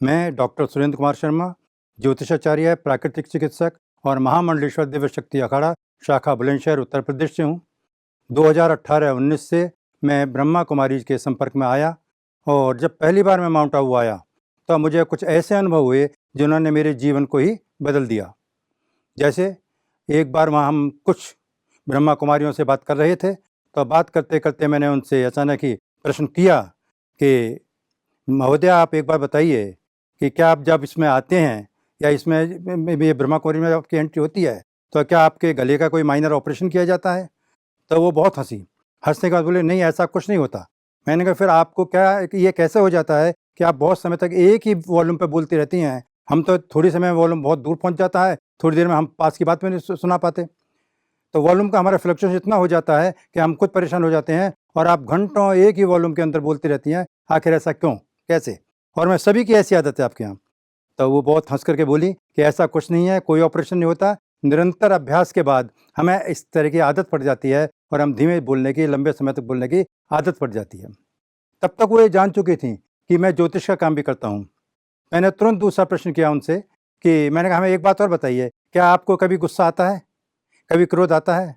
मैं डॉक्टर सुरेंद्र कुमार शर्मा, ज्योतिषाचार्य, प्राकृतिक चिकित्सक और महामंडलेश्वर दिव्य शक्ति अखाड़ा शाखा बुलंदशहर उत्तर प्रदेश से हूँ। 2018-19 से मैं ब्रह्मा कुमारी के संपर्क में आया और जब पहली बार मैं माउंट आबू आया तो मुझे कुछ ऐसे अनुभव हुए जिन्होंने मेरे जीवन को ही बदल दिया। जैसे एक बार वहाँ हम कुछ ब्रह्मा कुमारियों से बात कर रहे थे, तो बात करते करते मैंने उनसे अचानक ही प्रश्न किया कि महोदय, आप एक बार बताइए कि क्या आप जब इसमें आते हैं या इसमें ये ब्रह्मा कुमारी में आपकी एंट्री होती है तो क्या आपके गले का कोई माइनर ऑपरेशन किया जाता है? तो वो बहुत हंसने के बाद बोले, नहीं ऐसा कुछ नहीं होता। मैंने कहा, फिर आपको क्या ये कैसे हो जाता है कि आप बहुत समय तक एक ही वॉल्यूम पे बोलती रहती हैं? हम तो थोड़ी समय में वॉल्यूम बहुत दूर पहुंच जाता है, थोड़ी देर में हम पास की बात में नहीं सुना पाते। तो वॉल्यूम का हमारा फ्लक्चुएशन इतना हो जाता है कि हम खुद परेशान हो जाते हैं और आप घंटों एक ही वॉल्यूम के अंदर बोलती रहती हैं। आखिर ऐसा क्यों, कैसे? और मैं सभी की ऐसी आदत है आपके यहाँ। तो वो बहुत हंस करके बोली कि ऐसा कुछ नहीं है, कोई ऑपरेशन नहीं होता। निरंतर अभ्यास के बाद हमें इस तरह की आदत पड़ जाती है और हम धीमे बोलने की, लंबे समय तक बोलने की आदत पड़ जाती है। तब तक वो ये जान चुकी थी कि मैं ज्योतिष का काम भी करता हूँ। मैंने तुरंत दूसरा प्रश्न किया उनसे कि मैंने कहा, हमें एक बात और बताइए, क्या आपको कभी गुस्सा आता है, कभी क्रोध आता है?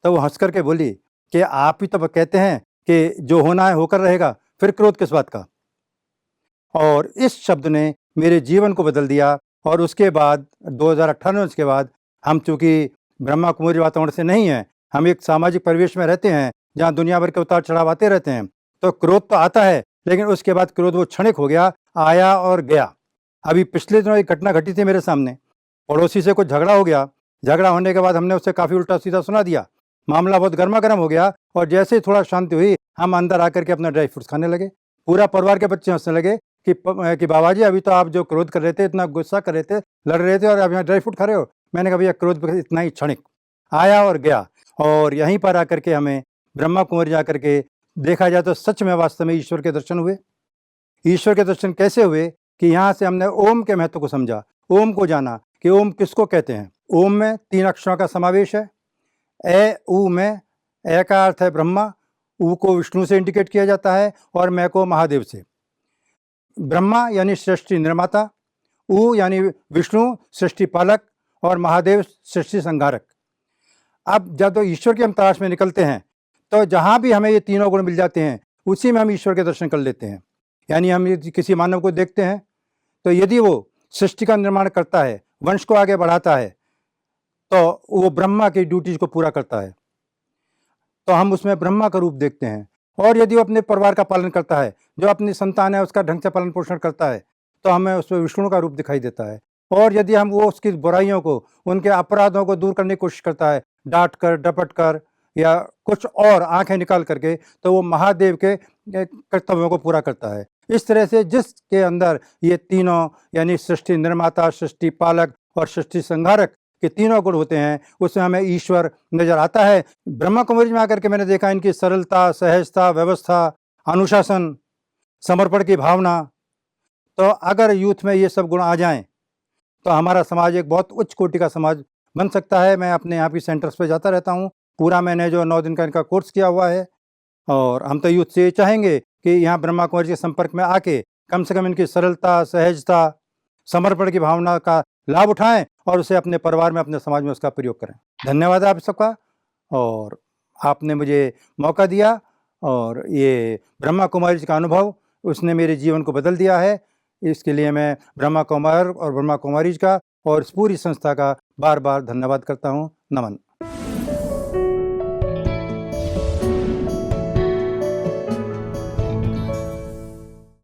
तो वो हंस करके बोली कि आप ही तो कहते हैं कि जो होना है होकर रहेगा, फिर क्रोध किस बात का? और इस शब्द ने मेरे जीवन को बदल दिया। और उसके बाद 2018 के बाद हम चूँकि ब्रह्मा कुमारी वातावरण से नहीं हैं, हम एक सामाजिक परिवेश में रहते हैं जहाँ दुनिया भर के उतार चढ़ाव आते रहते हैं, तो क्रोध तो आता है, लेकिन उसके बाद क्रोध वो क्षणिक हो गया, आया और गया। अभी पिछले दिनों एक घटना घटी थी मेरे सामने। पड़ोसी से कुछ झगड़ा हो गया, झगड़ा होने के बाद हमने उससे काफ़ी उल्टा सीधा सुना दिया, मामला बहुत गर्मा गर्म हो गया और जैसे ही थोड़ा शांति हुई, हम अंदर आकर के अपना ड्राई फ्रूट्स खाने लगे। पूरा परिवार के बच्चे हंसने लगे कि बाबा जी, अभी तो आप जो क्रोध कर रहे थे, इतना गुस्सा कर रहे थे, लड़ रहे थे, और अब यहाँ ड्राई फ्रूट खा रहे हो। मैंने कहा, भैया क्रोध इतना ही क्षणिक, आया और गया। और यहीं पर आकर के हमें ब्रह्मा कुमारी जाकर के देखा जाए तो सच में वास्तव में ईश्वर के दर्शन हुए। ईश्वर के दर्शन कैसे हुए कि यहाँ से हमने ओम के महत्व को समझा, ओम को जाना कि ओम किसको कहते हैं। ओम में 3 अक्षरों का समावेश है। ए ऊ में ए का अर्थ है ब्रह्मा, ऊ को विष्णु से इंडिकेट किया जाता है और मैं को महादेव से। ब्रह्मा यानी सृष्टि निर्माता, ऊ यानी विष्णु सृष्टि पालक और महादेव सृष्टि संहारक। अब जब तो ईश्वर की हम तलाश में निकलते हैं तो जहाँ भी हमें ये तीनों गुण मिल जाते हैं, उसी में हम ईश्वर के दर्शन कर लेते हैं। यानी हम यदि किसी मानव को देखते हैं तो यदि वो सृष्टि का निर्माण करता है, वंश को आगे बढ़ाता है, तो वो ब्रह्मा की ड्यूटीज को पूरा करता है, तो हम उसमें ब्रह्मा का रूप देखते हैं। और यदि वो अपने परिवार का पालन करता है, जो अपनी संतान है उसका ढंग से पालन पोषण करता है, तो हमें उसमें विष्णु का रूप दिखाई देता है। और यदि हम वो उसकी बुराइयों को, उनके अपराधों को दूर करने की कोशिश करता है, डांट कर, डपट कर या कुछ और आंखें निकाल करके, तो वो महादेव के कर्तव्यों को पूरा करता है। इस तरह से जिसके अंदर ये तीनों यानी सृष्टि निर्माता, सृष्टि पालक और सृष्टि संहारक के तीनों गुण होते हैं, उसमें हमें ईश्वर नजर आता है। ब्रह्मा कुमारी में आकर के मैंने देखा इनकी सरलता, सहजता, व्यवस्था, अनुशासन, समर्पण की भावना। तो अगर यूथ में ये सब गुण आ जाएं तो हमारा समाज एक बहुत उच्च कोटि का समाज बन सकता है। मैं अपने यहाँ की सेंटर्स पे जाता रहता हूँ, पूरा मैंने जो 9 दिन का इनका कोर्स किया हुआ है, और हम तो यूथ से ये चाहेंगे कि यहाँ ब्रह्मा कुमारी के संपर्क में आके कम से कम इनकी सरलता, सहजता, समर्पण की भावना का लाभ उठाएं और उसे अपने परिवार में, अपने समाज में उसका प्रयोग करें। धन्यवाद आप सबका, और आपने मुझे मौका दिया, और ये ब्रह्मा कुमारी का अनुभव उसने मेरे जीवन को बदल दिया है। इसके लिए मैं ब्रह्मा कुमार और ब्रह्मा कुमारी का और इस पूरी संस्था का बार बार धन्यवाद करता हूँ। नमन।